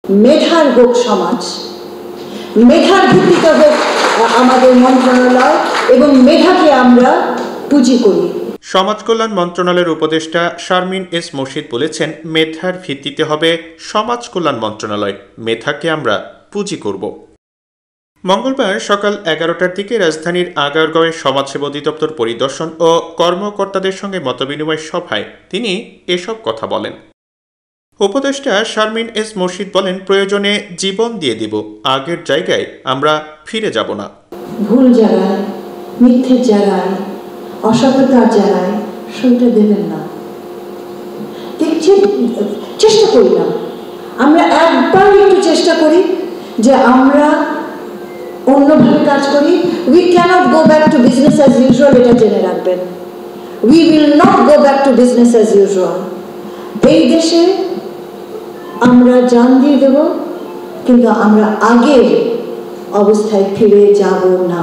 মেধার হোক সমাজ, মেধার ভিত্তিতে হোক আমাদের মন্ত্রণালয়, এবং মেধাকে আমরা পুঁজি করি। সমাজ কল্যাণ মন্ত্রণালয়ের উপদেষ্টা শারমিন এস মুর্শিদ বলেছেন, মেধার ভিত্তিতে হবে সমাজ কল্যাণ মন্ত্রণালয়, মেধাকে আমরা পুঁজি করব। মঙ্গলবার সকাল 11টার দিকে রাজধানীর আগারগাঁওয়ে সমাজসেবা অধিদপ্তর পরিদর্শন ও কর্মকর্তাদের সঙ্গে মতবিনিময় সভায় তিনি এসব কথা বলেন। উপদেষ্টা শারমিন এস মুর্শিদ বলেন, প্রয়োজনে জীবন দিয়ে দিব, আগের জায়গায় আমরা ফিরে যাব না। ভুল জায়গায়, মিথ্যের জায়গায়, অসততার জায়গায় সইটা দেবেন না। দেখছি চেষ্টা করি না, আমরা একবার একটু চেষ্টা করি যে আমরা অন্যভাবে কাজ করি। We can't go back to business as usual, এটা জেনে রাখবেন। We will not go back to business as usual. এই দেশে আমরা জান দিয়ে দেব, কিন্তু আমরা আগের অবস্থায় ফিরে যাব না।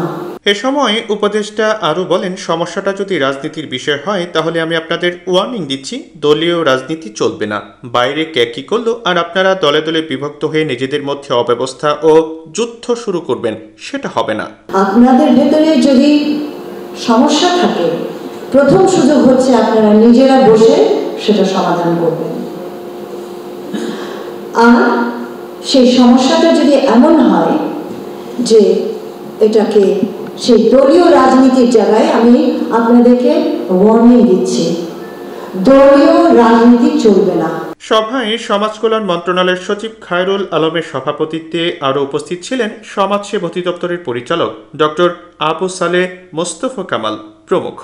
এ সময় উপদেষ্টা আরও বলেন, সমস্যাটা যদি রাজনীতির বিষয় হয় তাহলে আমি আপনাদের ওয়ার্নিং দিচ্ছি, দলীয় রাজনীতি চলবে না। বাইরে কে কি করলো আর আপনারা দলে দলে বিভক্ত হয়ে নিজেদের মধ্যে অব্যবস্থা ও যুদ্ধ শুরু করবেন, সেটা হবে না। আপনাদের ভেতরে যদি সমস্যা থাকে, প্রথম সুযোগ হচ্ছে আপনারা নিজেরা বসে সেটা সমাধান করবেন। আর সেই সমস্যাটা যদি এমন হয় যে এটাকে সেই দলীয় রাজনীতির জায়গায়, আমি আপনাদেরকে ওয়ার্নিং দিচ্ছি, দলীয় রাজনীতি চলবে না। সভায় সমাজ কল্যাণ মন্ত্রণালয়ের সচিব খায়রুল আলমের সভাপতিত্বে আরও উপস্থিত ছিলেন সমাজসেবা অধিদপ্তরের পরিচালক ডক্টর আবু সালেহ মোস্তফা কামাল প্রমুখ।